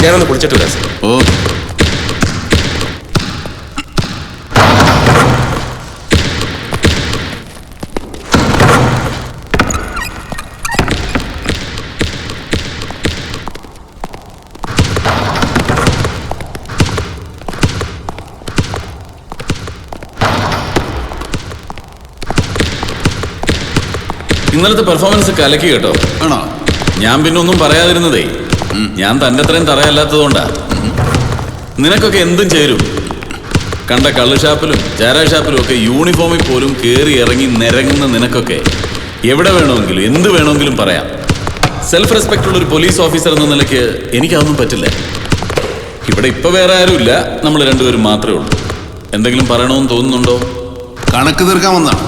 ഞാനൊന്ന് കുളിച്ചിട്ട് വരാം സാർ. ഓ, ഇന്നലത്തെ പെർഫോമൻസ് കലക്കി കേട്ടോ. ആണോ? ഞാൻ പിന്നെ ഒന്നും പറയാതിരുന്നതേ, ഞാൻ തന്റെ അത്രയും തറയല്ലാത്തതുകൊണ്ടാ. നിനക്കൊക്കെ എന്തും ചേരും. കണ്ട കള്ളുഷാപ്പിലും ചാരാ ഷാപ്പിലും ഒക്കെ യൂണിഫോമിൽ പോലും കയറി ഇറങ്ങി നിരങ്ങുന്ന നിനക്കൊക്കെ എവിടെ വേണമെങ്കിലും എന്ത് വേണമെങ്കിലും പറയാം. സെൽഫ് റെസ്പെക്ട് ഉള്ള ഒരു പോലീസ് ഓഫീസർ എന്ന നിലയ്ക്ക് എനിക്കതൊന്നും പറ്റില്ല. ഇവിടെ ഇപ്പൊ വേറെ ആരുമില്ല, നമ്മൾ രണ്ടുപേരും മാത്രമേ ഉള്ളൂ. എന്തെങ്കിലും പറയണമെന്ന് തോന്നുന്നുണ്ടോ? കണക്ക് തീർക്കാൻ വന്നാണ്.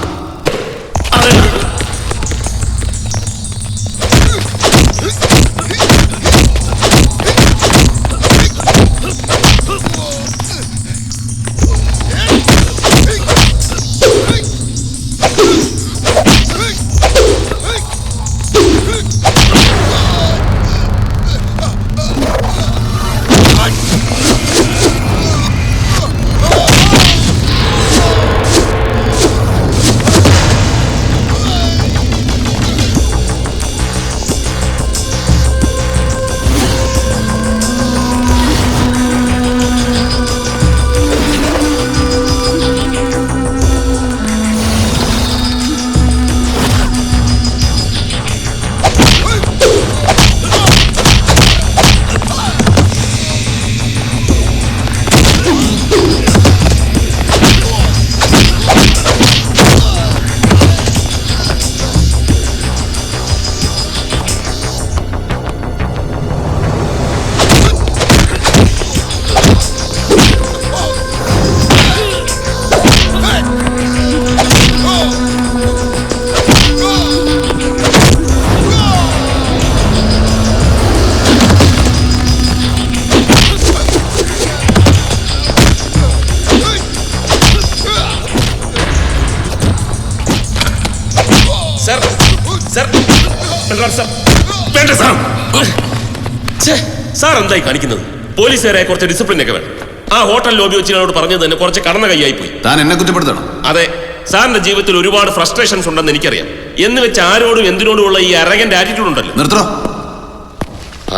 സാർ എന്തായി കാണിക്കുന്നത്? പോലീസുകാരെ കുറച്ച് ഡിസിപ്ലിൻ ഒക്കെ വേണം. ആ ഹോട്ടൽ ലോബി വെച്ച് ഞങ്ങളോട് പറഞ്ഞത് തന്നെ കുറച്ച് കടന്ന കൈയായി പോയി. താൻ എന്നെ കുറ്റപ്പെടുത്തണം? അതെ, സാറിന്റെ ജീവിതത്തിൽ ഒരുപാട് ഫ്രസ്ട്രേഷൻസ് ഉണ്ടെന്ന് എനിക്കറിയാം. എന്ന് വെച്ച് ആരോടും എന്തിനോടുമുള്ള ഈ അരഗന്റ് ആറ്റിറ്റ്യൂഡ് ഉണ്ടല്ലോ. നിർത്തോ.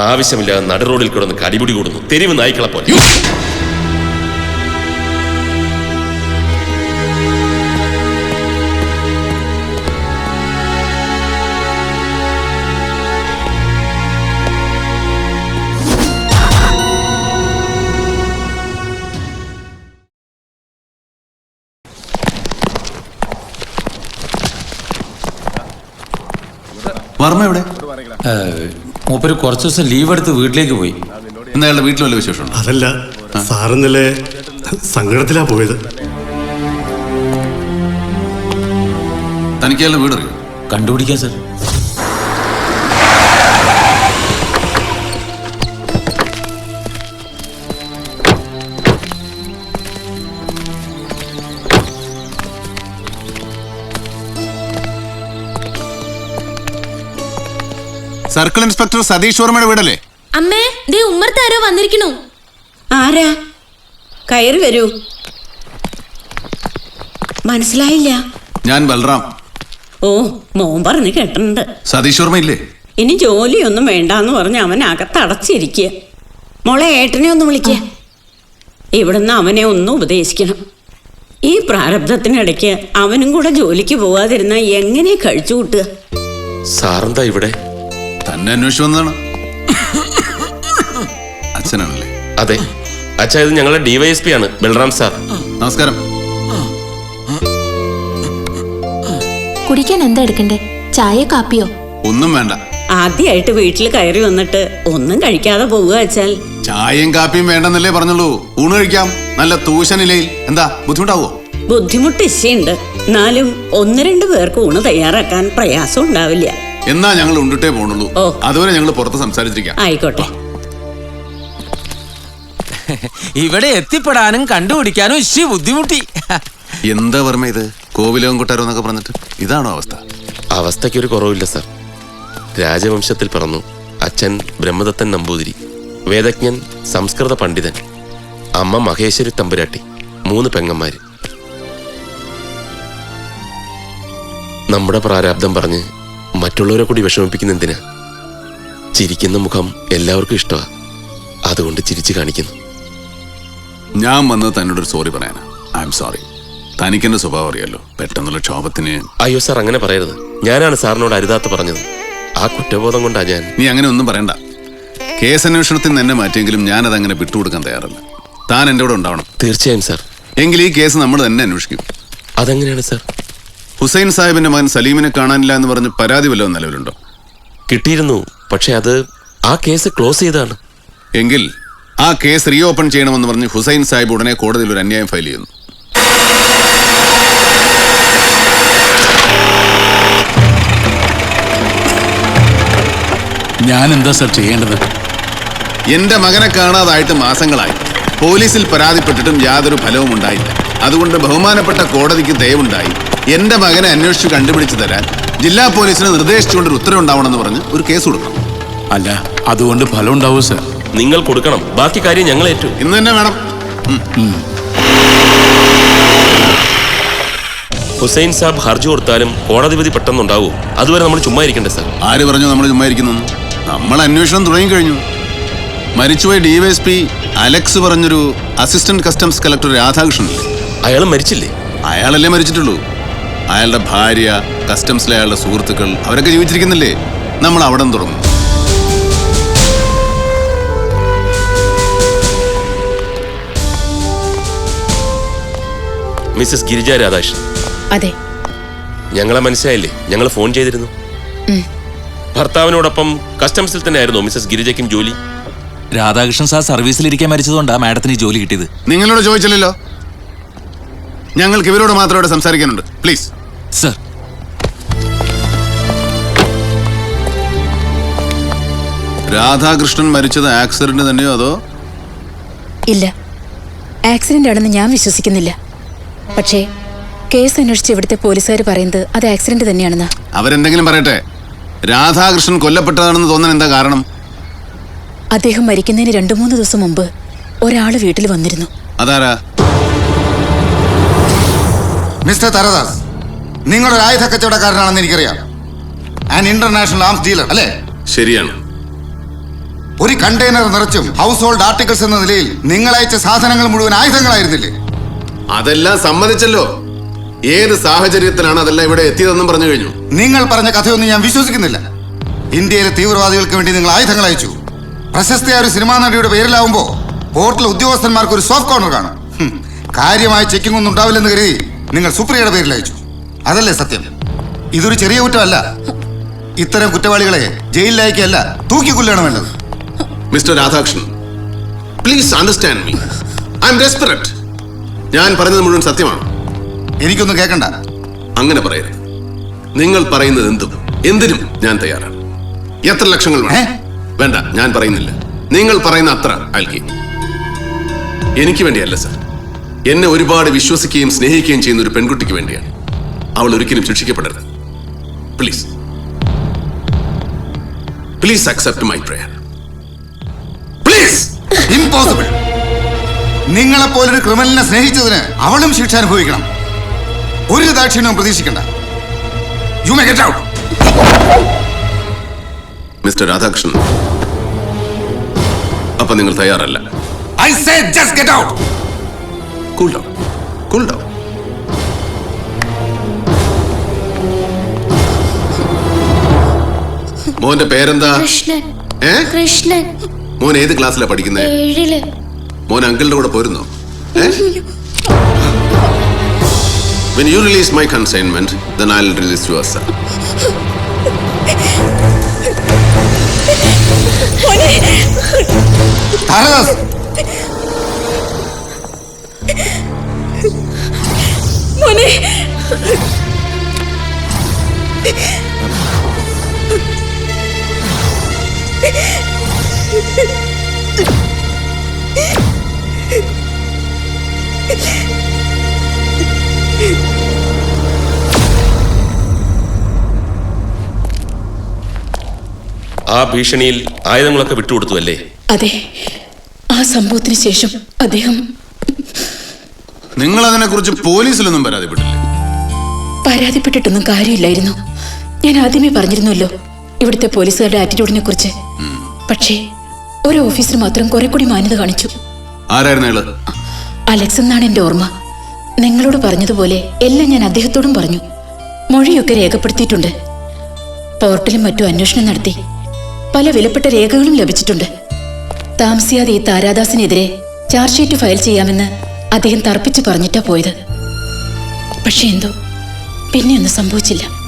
ആവശ്യമില്ലാതെ നട റോഡിൽ കിടന്ന് കടിപിടി കൂടുന്നു, തെരുവ് നായ്ക്കളെ പോലെ. വർമ്മ എവിടെ? മൂപ്പര് കുറച്ച് ദിവസം ലീവ് എടുത്ത് വീട്ടിലേക്ക് പോയി. ഇന്ന് അയാളുടെ വീട്ടിൽ വല്ല വിശേഷമുണ്ടോ? അതല്ല സാറിന്നലെ സങ്കടത്തിലാ പോയത്. തനിക്ക് അയാളുടെ വീടറിയോ? കണ്ടുപിടിക്കാം സാർ. സർക്കിൾ ഇൻസ്പെക്ടർ സതീഷ് വർമ്മയുടെ വീടല്ലേ? അമ്മേ, ദേ ഉമ്മർത്താരോ വന്നിരിക്കണു. ആരാ? കയറി വരൂ. മനസ്സിലായില്ല. ഞാൻ ബൽറാം. ഓ, മോൻ പറഞ്ഞ് കേട്ടിട്ടുണ്ട്. സതീഷ് വർമ്മ ഇല്ലേ? ഇനി ജോലിയൊന്നും വേണ്ടാന്ന് പറഞ്ഞ് അവൻ അകത്തടച്ചിരിക്കുക. മോളെ ഏട്ടനെ ഒന്ന് വിളിക്ക. ഇവിടുന്ന് അവനെ ഒന്ന് ഉപദേശിക്കണം. ഈ പ്രാരബ്ധത്തിനിടയ്ക്ക് അവനും കൂടെ ജോലിക്ക് പോവാതിരുന്ന എങ്ങനെ കഴിച്ചു കൂട്ടുക? സാറെന്താ ഇവിടെ? തന്നെ അന്വേഷിച്ചു വന്നതാണ്. അച്ഛനാണല്ലേ? അതെ അച്ഛാ, ഇത് ഞങ്ങളുടെ DYSP ആണ്, ബൽറാം സാർ. നമസ്കാരം. കുടിക്കാൻ എന്താ എടുക്കണ്ടേ? ചായ കാപ്പിയോ? ഒന്നും വേണ്ട. ആദ്യമായിട്ട് വീട്ടിൽ കയറി വന്നിട്ട് ഒന്നും കഴിക്കാതെ പോവുക വെച്ചാൽ. ചായയും കാപ്പിയും വേണ്ടെന്നല്ലേ പറഞ്ഞുള്ളൂ. ഊണ് കഴിക്കാം, നല്ല തൂശനിലയിൽ. എന്താ ബുദ്ധിമുട്ടാവോ? ബുദ്ധിമുട്ട് ഇശയുണ്ട്. എന്നാലും 1-2 പേർക്ക് ഊണ് തയ്യാറാക്കാൻ പ്രയാസം ഉണ്ടാവില്ല. എന്നാ ഞങ്ങൾ ഉണ്ടിട്ടേ പോണുള്ളൂ. അതുവരെ ഞങ്ങൾ പുറത്ത് സംസാരിച്ചിരിക്കാം. ആയിക്കോട്ടെ. ഇവിടെ എത്തിപ്പെടാനും കണ്ടുപിടിക്കാനും ഇശി ബുദ്ധിമുട്ടി. എന്താ വർമ്മ ഇത്? കോവിലകം കൊട്ടാരോ എന്നൊക്കെ പറഞ്ഞിട്ട് ഇതാണോ അവസ്ഥ? അവസ്ഥയ്ക്കൊരു കുറവില്ല സാർ. രാജവംശത്തിൽ പിറന്നു. അച്ഛൻ ബ്രഹ്മദത്തൻ നമ്പൂതിരി, വേദജ്ഞൻ, സംസ്കൃത പണ്ഡിതൻ, അമ്മ മഹേശ്വരി തമ്പുരാട്ടി, 3 പെങ്ങന്മാര്. നമ്മുടെ പ്രാരാബ്ദം പറഞ്ഞ് മറ്റുള്ളവരെ കൂടി വിഷമിപ്പിക്കുന്ന എന്തിനാ? ചിരിക്കുന്ന മുഖം എല്ലാവർക്കും ഇഷ്ടമാ, അതുകൊണ്ട് ചിരിച്ചു കാണിക്കുന്നു. ഞാൻ വന്നത് തന്നോടൊരു സോറി പറയാനാ. I am sorry. തനിക്കെന്റെ സ്വഭാവം അറിയാലോ, പെട്ടെന്നുള്ള ക്ഷോഭത്തിന്. അയ്യോ സാർ, അങ്ങനെ പറയരുത്. ഞാനാണ് സാറിനോട് അരുതാത്ത പറഞ്ഞത്. ആ കുറ്റബോധം കൊണ്ടാ ഞാൻ. നീ അങ്ങനെ ഒന്നും പറയണ്ട. കേസ് അന്വേഷണത്തിൽ നിന്ന് എന്നെ മാറ്റിയെങ്കിലും ഞാനത് അങ്ങനെ വിട്ടുകൊടുക്കാൻ തയ്യാറല്ല. താൻ എൻ്റെ കൂടെ ഉണ്ടാവണം. തീർച്ചയായും സാർ. എങ്കിൽ ഈ കേസ് നമ്മൾ തന്നെ അന്വേഷിക്കും. അതെങ്ങനെയാണ് സാർ? ഹുസൈൻ സാഹിബിന്റെ മകൻ സലീമിനെ കാണാനില്ല എന്ന് പറഞ്ഞ് പരാതി വല്ലതും നിലവിലുണ്ടോ? കിട്ടിയിരുന്നു, പക്ഷെ ആ കേസ് ക്ലോസ് ചെയ്താണ്. എങ്കിൽ ആ കേസ് റീ ഓപ്പൺ ചെയ്യണമെന്ന് പറഞ്ഞ് ഹുസൈൻ സാഹിബ് ഉടനെ കോടതിയിൽ ഒരു അന്യായം ഫയൽ ചെയ്യുന്നു. ഞാൻ എന്താ സാർ ചെയ്യേണ്ടത്? എന്റെ മകനെ കാണാതായിട്ട് മാസങ്ങളായി. പോലീസിൽ പരാതിപ്പെട്ടിട്ടും യാതൊരു ഫലവും ഉണ്ടായില്ല. അതുകൊണ്ട് ബഹുമാനപ്പെട്ട കോടതിക്ക് ദയവുണ്ടായി എന്റെ മകനെ അന്വേഷിച്ച് കണ്ടുപിടിച്ച് തരാൻ ജില്ലാ പോലീസിന് നിർദ്ദേശിച്ചുകൊണ്ടൊരു ഉത്തരവുണ്ടാവണമെന്ന് പറഞ്ഞ് ഒരു കേസ് കൊടുക്കണം. അല്ല, അതുകൊണ്ട് ഫലം ഉണ്ടാവും സാർ. നിങ്ങൾ കൊടുക്കണം, ബാക്കി കാര്യം ഞങ്ങൾ ഏറ്റു. ഇന്ന് തന്നെ വേണം. ഹുസൈൻ സാബ് ഹർജി കൊടുത്താലും കോടതി വിധി പെട്ടെന്നുണ്ടാവും. അതുവരെ നമ്മൾ ചുമ്മാ ഇരിക്കണ്ടേ സാർ? ആര് പറഞ്ഞു നമ്മൾ ചുമ്മാ ഇരിക്കുന്നു? നമ്മൾ അന്വേഷണം തുടങ്ങിക്കഴിഞ്ഞു. മരിച്ചുപോയ DYSP അലക്സ് പറഞ്ഞൊരു അസിസ്റ്റന്റ് കസ്റ്റംസ് കളക്ടർ രാധാകൃഷ്ണനില്ലേ, അയാൾ മരിച്ചില്ലേ? അയാളല്ലേ മരിച്ചിട്ടുള്ളൂ. അയാളുടെ ഭാര്യ, കസ്റ്റംസിലെ അയാളുടെ സുഹൃത്തുക്കൾ അവരൊക്കെ ജീവിച്ചിരിക്കുന്നില്ലേ? നമ്മൾ അവിടെ തുടങ്ങും. മിസ്സസ് ഗിരിജ രാധാകൃഷ്ണൻ. അതെ. ഞങ്ങളെ മനസ്സിലായില്ലേ? ഞങ്ങൾ ഫോൺ ചെയ്തിരുന്നു. ഭർത്താവിനോടൊപ്പം കസ്റ്റംസിൽ തന്നെ ആയിരുന്നു മിസ്സസ് ഗിരിജയ്ക്കും ജോലി. രാധാകൃഷ്ണൻ സാർ സർവീസിലിരിക്കാൻ മരിച്ചതുകൊണ്ടാ മാഡത്തിന് ഈ ജോലി കിട്ടിയത്. നിങ്ങളോട് ചോദിച്ചില്ലല്ലോ. ഞങ്ങൾക്ക് ഇവരോട് മാത്രം ഇവിടെ സംസാരിക്കാനുണ്ട്. Please sir. രാധാകൃഷ്ണൻ മരിച്ചത് ആക്സിഡന്റ് തന്നെയോ അതോ? ഇല്ല, ആക്സിഡന്റ് ആണെന്ന് ഞാൻ വിശ്വസിക്കുന്നില്ല. പക്ഷേ കേസ് അന്വേഷിച്ച് ഇവിടുത്തെ പോലീസുകാർ പറയുന്നത് അത് ആക്സിഡന്റ് തന്നെയാണെന്നാ. അവരെന്തെങ്കിലും പറയട്ടെ. രാധാകൃഷ്ണൻ കൊല്ലപ്പെട്ടതാണെന്ന് തോന്നാൻ എന്താ കാരണം? അദ്ദേഹം മരിക്കുന്നതിന് 2-3 ദിവസം മുമ്പ് ഒരാള് വീട്ടിൽ വന്നിരുന്നു. അതാരാ? മിസ്റ്റർ തരദാസ്, നിങ്ങളൊരു ആയുധ കച്ചവടക്കാരനാണെന്ന് എനിക്കറിയാം. ആൻ ഇന്റർനാഷണൽ ആംസ് ഡീലർ അല്ലേ? ശരിയാണ്. ഒരു കണ്ടെയ്നർ നിറച്ചും ഹൗസ് ഹോൾഡ് ആർട്ടിക്കിൾസ് എന്ന നിലയിൽ നിങ്ങൾ അയച്ച സാധനങ്ങൾ മുഴുവൻ ആയുധങ്ങളായിരുന്നില്ലേ? അതെല്ലാം സമ്മതിച്ചല്ലോ. ഏത് സാഹചര്യത്തിലാണ് അതെല്ലാം ഇവിടെ എത്തിയതെന്നും പറഞ്ഞു കഴിഞ്ഞു. നിങ്ങൾ പറഞ്ഞ കഥയൊന്നും ഞാൻ വിശ്വസിക്കുന്നില്ല. ഇന്ത്യയിലെ തീവ്രവാദികൾക്ക് വേണ്ടി നിങ്ങൾ ആയുധങ്ങൾ അയച്ചു. പ്രശസ്തയായ ഒരു സിനിമാ നടിയുടെ പേരിലാവുമ്പോ പോർട്ടിലെ ഉദ്യോഗസ്ഥന്മാർക്ക് ഒരു സോഫ്റ്റ് കോർണർ കാണും. കാര്യമായ ചെക്കിംഗ് ഒന്നും ഉണ്ടാവില്ലെന്ന് കരുതി നിങ്ങൾ സുപ്രിയയുടെ പേരിൽ അയച്ചു. അതല്ലേ സത്യം? ഇതൊരു ചെറിയ കുറ്റമല്ല. ഇത്തരം കുറ്റവാളികളെ ജയിലിൽ അയക്കുകയല്ല, തൂക്കിക്കൊല്ലാണ് വേണ്ടത്. Mister Radhakrishnan, please understand me. I M desperate. ഞാൻ പറഞ്ഞത് മുഴുവൻ സത്യമാണ്. എനിക്കൊന്നും കേൾക്കണ്ട. അങ്ങനെ പറയരുത്. നിങ്ങൾ പറയുന്നത് എന്തിനും ഞാൻ തയ്യാറാണ്. എത്ര ലക്ഷങ്ങൾ വേണം? വേണ്ട, ഞാൻ പറയുന്നില്ല. നിങ്ങൾ പറയുന്ന അത്ര അൽക്കി. എനിക്ക് വേണ്ടിയല്ല സർ, എന്നെ ഒരുപാട് വിശ്വസിക്കുകയും സ്നേഹിക്കുകയും ചെയ്യുന്ന ഒരു പെൺകുട്ടിക്ക് വേണ്ടിയാണ്. അവൾ ഒരിക്കലും ശിക്ഷിക്കപ്പെടരുത്. Please please accept my prayer. Please. Impossible. നിങ്ങളെപ്പോലൊരു ക്രിമിനലിനെ സ്നേഹിച്ചതിന് അവളും ശിക്ഷ അനുഭവിക്കണം. ഒരു ദാക്ഷിണ്യവും പ്രതീക്ഷിക്കണ്ട. You may get out. Mister Radhakrishnan, അപ്പൊ നിങ്ങൾ തയ്യാറല്ല? I say just get out. Cool down, cool down. മോന്റെ പേരെന്താ? കൃഷ്ണൻ. ഏ? കൃഷ്ണൻ. മോൻ ഏത് ക്ലാസ്സിലാ പഠിക്കുന്നത്? 7ല്. മോൻ അങ്കിളിന്റെ കൂടെ പോരുന്നോ? When you release my consignment, then I'll release yours, sir. Tharadas, മോനെ, ആ ഭീഷണിയിൽ ആയുധങ്ങളൊക്കെ വിട്ടുകൊടുത്തു അല്ലേ? അതെ, ആ സംഭവത്തിന് ശേഷം അദ്ദേഹം നിങ്ങൾ അതിനെക്കുറിച്ച് പോലീസിലൊന്നും പരാതിപ്പെട്ടില്ലേ? പരാതിപ്പെട്ടിട്ടൊന്നും കാര്യമില്ലായിരുന്നു. ഞാൻ ആദ്യമേ പറഞ്ഞിരുന്നല്ലോ ഇവിടുത്തെ പോലീസുകാരുടെ ആറ്റിറ്റ്യൂഡിനെ കുറിച്ച്. പക്ഷേ ഒരു ഓഫീസർ മാത്രം കുറെ കൂടി മാന്യത കാണിച്ചു. ആരായിരുന്നു അയാള്? അലക്സ് എന്നാണ് എന്റെ ഓർമ്മ. നിങ്ങളോട് പറഞ്ഞതുപോലെ എല്ലാം ഞാൻ അദ്ദേഹത്തോടും പറഞ്ഞു. മൊഴിയൊക്കെ രേഖപ്പെടുത്തിയിട്ടുണ്ട്. പോർട്ടലും മറ്റും അന്വേഷണം നടത്തി പല വിലപ്പെട്ട രേഖകളും ലഭിച്ചിട്ടുണ്ട്. താമസിയാതെ ഈ താരാദാസിനെതിരെ ചാർജ് ഷീറ്റ് ഫയൽ ചെയ്യാമെന്ന് അദ്ദേഹം തർപ്പിച്ച് പറഞ്ഞിട്ടാ പോയത്. പക്ഷെ എന്തോ പിന്നെയൊന്നും സംഭവിച്ചില്ല.